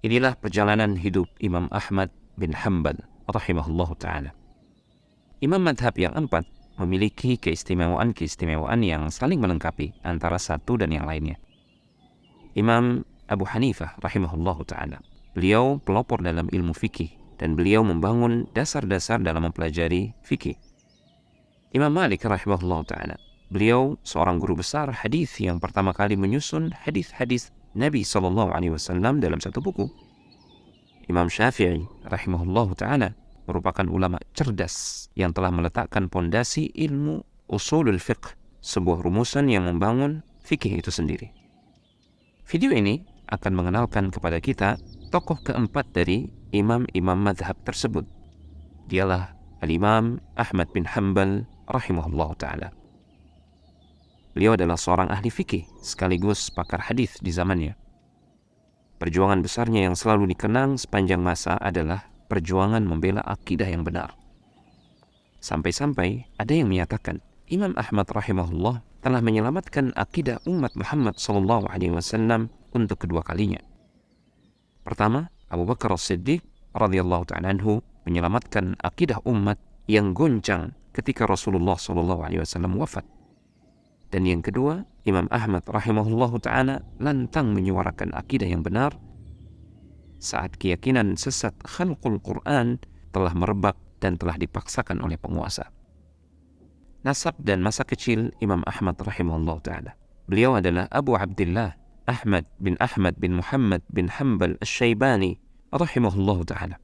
Inilah perjalanan hidup Imam Ahmad bin Hanbal rahimahullahu ta'ala. Imam madhab yang empat memiliki keistimewaan yang saling melengkapi antara satu dan yang lainnya. Imam Abu Hanifah rahimahullahu ta'ala, beliau pelopor dalam ilmu fikih dan beliau membangun dasar-dasar dalam mempelajari fikih. Imam Malik rahimahullahu ta'ala, beliau seorang guru besar hadis yang pertama kali menyusun hadis-hadis Nabi SAW dalam satu buku. Imam Syafi'i rahimahullahu ta'ala merupakan ulama cerdas yang telah meletakkan pondasi ilmu usulul fiqh, sebuah rumusan yang membangun fikih itu sendiri. Video ini akan mengenalkan kepada kita tokoh keempat dari imam-imam madhab tersebut. Dialah Al-Imam Ahmad bin Hanbal rahimahullahu ta'ala. Beliau adalah seorang ahli fikih sekaligus pakar hadis di zamannya. Perjuangan besarnya yang selalu dikenang sepanjang masa adalah perjuangan membela akidah yang benar. Sampai-sampai ada yang menyatakan Imam Ahmad rahimahullah telah menyelamatkan akidah umat Muhammad SAW untuk kedua kalinya. Pertama, Abu Bakar As-Siddiq radhiyallahu ta'ala anhu menyelamatkan akidah umat yang goncang ketika Rasulullah SAW wafat. Dan yang kedua, Imam Ahmad rahimahullahu ta'ala lantang menyuarakan akidah yang benar saat keyakinan sesat khalqul Quran telah merebak dan telah dipaksakan oleh penguasa. Nasab dan masa kecil Imam Ahmad rahimahullahu ta'ala. Beliau adalah Abu Abdullah Ahmad bin Muhammad bin Hanbal Asy-Syaibani rahimahullahu ta'ala.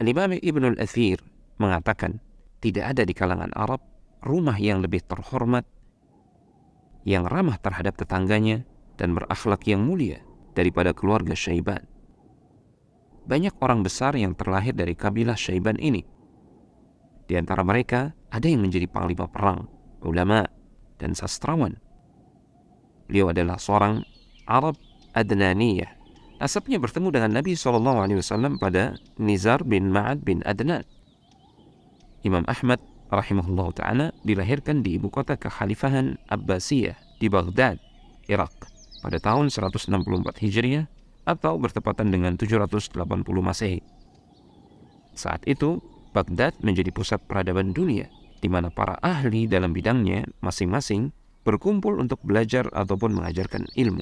Al-Imam Ibn al-Athir mengatakan, tidak ada di kalangan Arab rumah yang lebih terhormat, yang ramah terhadap tetangganya dan berakhlak yang mulia daripada keluarga Syaiban. Banyak orang besar yang terlahir dari kabilah Syaiban ini. Di antara mereka ada yang menjadi panglima perang, ulama, dan sastrawan. Beliau adalah seorang Arab Adnaniyah. Nasabnya bertemu dengan Nabi SAW pada Nizar bin Ma'ad bin Adnan. Imam Ahmad rahimahullah ta'ala dilahirkan di ibu kota kekhalifahan Abbasiyah di Baghdad, Irak pada tahun 164 Hijriah atau bertepatan dengan 780 Masehi. Saat itu, Baghdad menjadi pusat peradaban dunia di mana para ahli dalam bidangnya masing-masing berkumpul untuk belajar ataupun mengajarkan ilmu.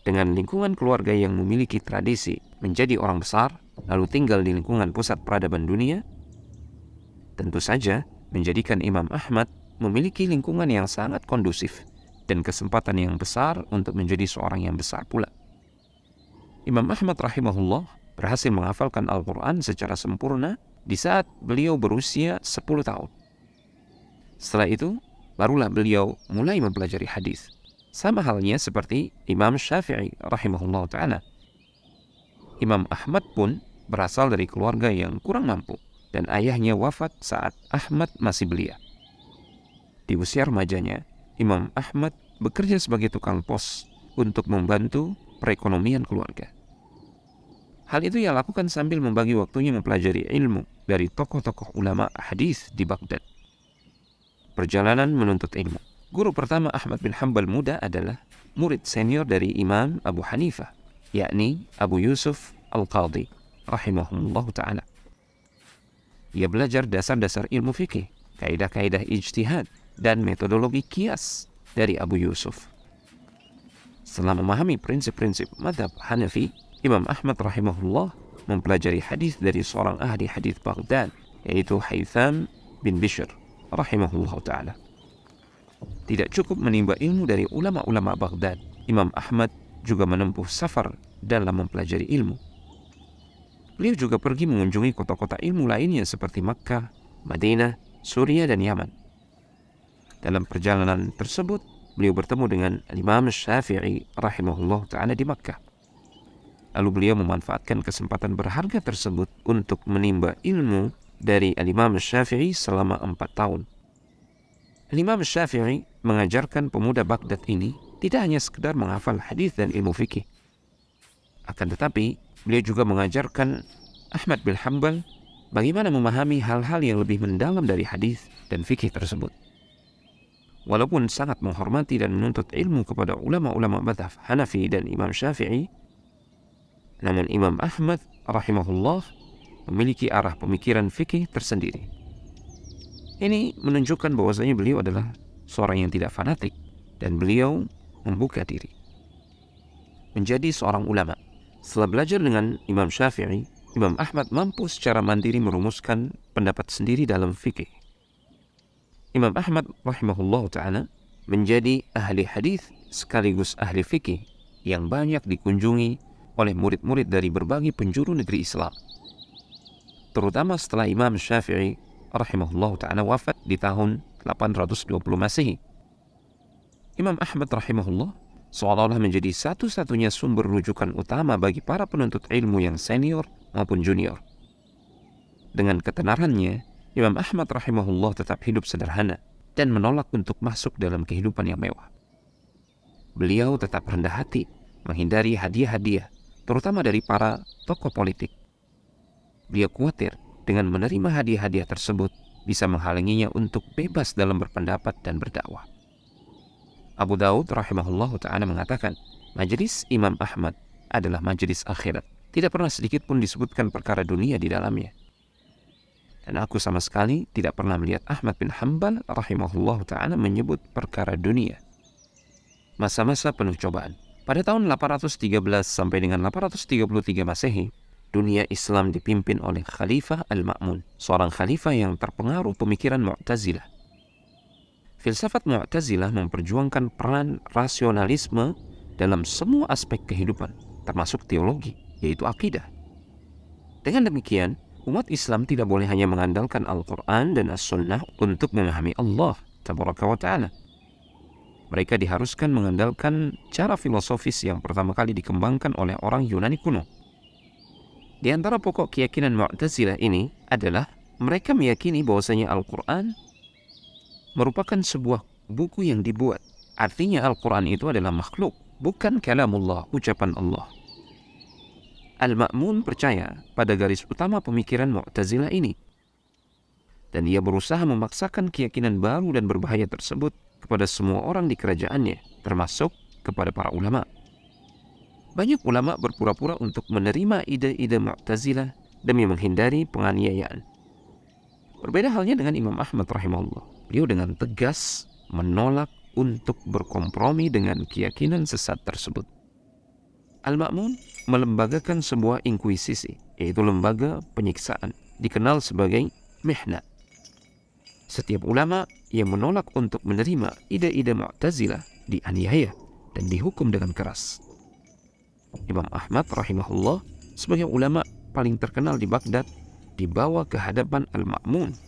Dengan lingkungan keluarga yang memiliki tradisi menjadi orang besar, lalu tinggal di lingkungan pusat peradaban dunia, tentu saja menjadikan Imam Ahmad memiliki lingkungan yang sangat kondusif dan kesempatan yang besar untuk menjadi seorang yang besar pula. Imam Ahmad rahimahullah berhasil menghafalkan Al-Quran secara sempurna di saat beliau berusia 10 tahun. Setelah itu, barulah beliau mulai mempelajari hadis. Sama halnya seperti Imam Syafi'i rahimahullah ta'ala. Imam Ahmad pun berasal dari keluarga yang kurang mampu dan ayahnya wafat saat Ahmad masih belia. Di usia remajanya, Imam Ahmad bekerja sebagai tukang pos untuk membantu perekonomian keluarga. Hal itu ia lakukan sambil membagi waktunya mempelajari ilmu dari tokoh-tokoh ulama hadis di Baghdad. Perjalanan menuntut ilmu. Guru pertama Ahmad bin Hanbal muda adalah murid senior dari Imam Abu Hanifah, yakni Abu Yusuf Al-Qadhi rahimahullahu ta'ala. Ia belajar dasar-dasar ilmu fikih, kaidah-kaidah ijtihad, dan metodologi qiyas dari Abu Yusuf. Setelah memahami prinsip-prinsip madhab Hanafi, Imam Ahmad rahimahullah mempelajari hadis dari seorang ahli hadis Baghdad, yaitu Haytham bin Bishr rahimahullah ta'ala. Tidak cukup menimba ilmu dari ulama-ulama Baghdad, Imam Ahmad juga menempuh safar dalam mempelajari ilmu. Beliau juga pergi mengunjungi kota-kota ilmu lainnya seperti Makkah, Madinah, Suriah, dan Yaman. Dalam perjalanan tersebut, beliau bertemu dengan Imam Syafi'i rahimahullah ta'ala di Makkah. Lalu beliau memanfaatkan kesempatan berharga tersebut untuk menimba ilmu dari Imam Syafi'i selama 4 tahun. Imam Syafi'i mengajarkan pemuda Baghdad ini tidak hanya sekedar menghafal hadis dan ilmu fikih. Akan tetapi, beliau juga mengajarkan Ahmad bin Hanbal bagaimana memahami hal-hal yang lebih mendalam dari hadis dan fikih tersebut. Walaupun sangat menghormati dan menuntut ilmu kepada ulama-ulama madhab Hanafi dan Imam Syafi'i, Namun Imam Ahmad rahimahullah memiliki arah pemikiran fikih tersendiri. Ini menunjukkan bahwasanya beliau adalah seorang yang tidak fanatik dan beliau membuka diri menjadi seorang ulama. Setelah belajar dengan Imam Syafi'i, Imam Ahmad mampu secara mandiri merumuskan pendapat sendiri dalam fikih. Imam Ahmad rahimahullah ta'ala menjadi ahli hadis sekaligus ahli fikih yang banyak dikunjungi oleh murid-murid dari berbagai penjuru negeri Islam, terutama setelah Imam Syafi'i rahimahullah ta'ala wafat di tahun 820 Masehi. Imam Ahmad rahimahullah seolah-olah menjadi satu-satunya sumber rujukan utama bagi para penuntut ilmu yang senior maupun junior. Dengan ketenarannya, Imam Ahmad rahimahullah tetap hidup sederhana dan menolak untuk masuk dalam kehidupan yang mewah. Beliau tetap rendah hati, menghindari hadiah-hadiah, terutama dari para tokoh politik. Beliau khawatir dengan menerima hadiah-hadiah tersebut bisa menghalanginya untuk bebas dalam berpendapat dan berdakwah. Abu Daud rahimahullah ta'ala mengatakan, majelis Imam Ahmad adalah majelis akhirat. Tidak pernah sedikit pun disebutkan perkara dunia di dalamnya. Dan aku sama sekali tidak pernah melihat Ahmad bin Hanbal rahimahullah ta'ala menyebut perkara dunia. Masa-masa penuh cobaan. Pada tahun 813 sampai dengan 833 Masehi, dunia Islam dipimpin oleh Khalifah Al-Ma'mun, seorang khalifah yang terpengaruh pemikiran Mu'tazilah. Filsafat Mu'tazilah memperjuangkan peran rasionalisme dalam semua aspek kehidupan, termasuk teologi, yaitu akidah. Dengan demikian, umat Islam tidak boleh hanya mengandalkan Al-Quran dan As-Sunnah untuk memahami Allah Tabaraka wa Ta'ala. Mereka diharuskan mengandalkan cara filosofis yang pertama kali dikembangkan oleh orang Yunani kuno. Di antara pokok keyakinan Mu'tazilah ini adalah mereka meyakini bahwasanya Al-Quran merupakan sebuah buku yang dibuat. Artinya Al-Quran itu adalah makhluk, bukan kalamullah, ucapan Allah. Al-Ma'mun percaya pada garis utama pemikiran Mu'tazilah ini. Dan ia berusaha memaksakan keyakinan baru dan berbahaya tersebut kepada semua orang di kerajaannya, termasuk kepada para ulama. Banyak ulama berpura-pura untuk menerima ide-ide Mu'tazilah demi menghindari penganiayaan. Berbeda halnya dengan Imam Ahmad rahimahullah. Beliau dengan tegas menolak untuk berkompromi dengan keyakinan sesat tersebut. Al-Ma'mun melembagakan sebuah inkuisisi, yaitu lembaga penyiksaan, dikenal sebagai Mihnah. Setiap ulama yang menolak untuk menerima ide-ide Mu'tazilah dianiaya dan dihukum dengan keras. Imam Ahmad rahimahullah sebagai ulama paling terkenal di Baghdad dibawa ke hadapan Al-Ma'mun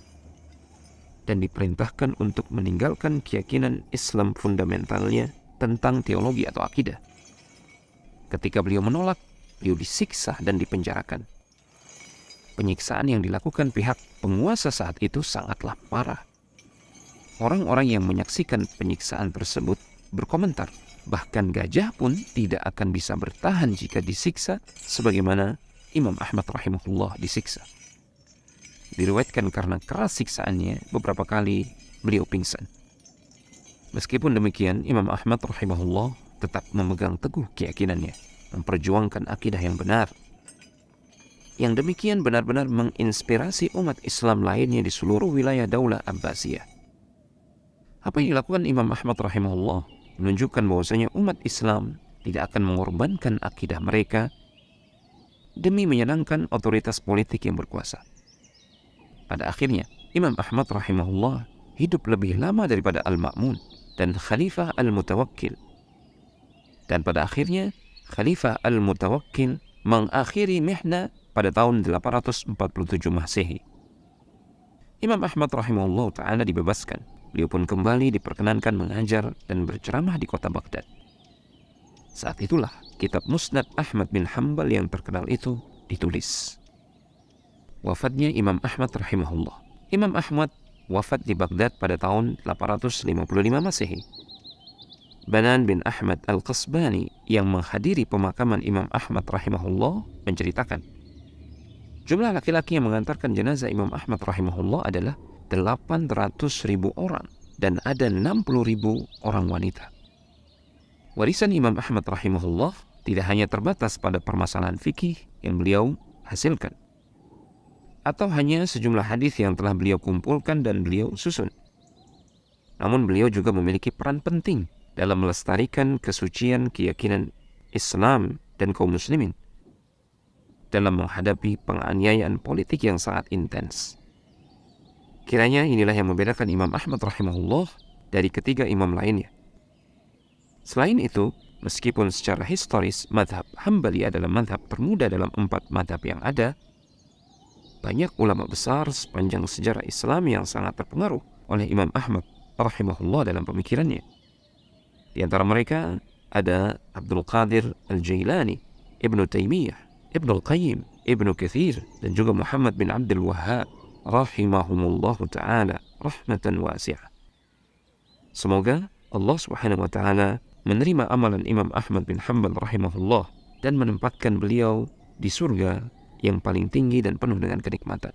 dan diperintahkan untuk meninggalkan keyakinan Islam fundamentalnya tentang teologi atau akidah. Ketika beliau menolak, beliau disiksa dan dipenjarakan. Penyiksaan yang dilakukan pihak penguasa saat itu sangatlah parah. Orang-orang yang menyaksikan penyiksaan tersebut berkomentar, bahkan gajah pun tidak akan bisa bertahan jika disiksa sebagaimana Imam Ahmad rahimahullah disiksa. Diriwayatkan karena keras siksaannya beberapa kali beliau pingsan. Meskipun demikian, Imam Ahmad rahimahullah tetap memegang teguh keyakinannya, memperjuangkan akidah yang benar. Yang demikian benar-benar menginspirasi umat Islam lainnya di seluruh wilayah Daulah Abbasiyah. Apa yang dilakukan Imam Ahmad rahimahullah menunjukkan bahwasanya umat Islam tidak akan mengorbankan akidah mereka demi menyenangkan otoritas politik yang berkuasa. Pada akhirnya, Imam Ahmad rahimahullah hidup lebih lama daripada Al-Ma'mun dan Khalifah Al-Mutawakkil. Dan pada akhirnya, Khalifah Al-Mutawakkil mengakhiri Mihnah pada tahun 847 Masehi. Imam Ahmad rahimahullah ta'ala dibebaskan. Beliau pun kembali diperkenankan mengajar dan berceramah di kota Baghdad. Saat itulah kitab Musnad Ahmad bin Hanbal yang terkenal itu ditulis. Wafatnya Imam Ahmad rahimahullah. Imam Ahmad wafat di Baghdad pada tahun 855 Masehi. Banan bin Ahmad Al-Qasbani yang menghadiri pemakaman Imam Ahmad rahimahullah menceritakan, jumlah laki-laki yang mengantarkan jenazah Imam Ahmad rahimahullah adalah 800.000 orang dan ada 60.000 orang wanita. Warisan Imam Ahmad rahimahullah tidak hanya terbatas pada permasalahan fikih yang beliau hasilkan, atau hanya sejumlah hadis yang telah beliau kumpulkan dan beliau susun. Namun beliau juga memiliki peran penting dalam melestarikan kesucian keyakinan Islam dan kaum muslimin dalam menghadapi penganiayaan politik yang sangat intens. Kiranya inilah yang membedakan Imam Ahmad rahimahullah dari ketiga imam lainnya. Selain itu, meskipun secara historis madhab Hambali adalah madhab termuda dalam 4 madhab yang ada, banyak ulama besar sepanjang sejarah Islam yang sangat terpengaruh oleh Imam Ahmad rahimahullah dalam pemikirannya. Di antara mereka ada Abdul Qadir Al-Jailani, Ibnu Taimiyah, Ibnu Al-Qayyim, Ibnu Katsir, dan juga Muhammad bin Abdul Wahhab rahimahumullahu ta'ala rahmatan wasi'ah. Semoga Allah subhanahu wa ta'ala menerima amalan Imam Ahmad bin Hanbal rahimahullah dan menempatkan beliau di surga yang paling tinggi dan penuh dengan kenikmatan.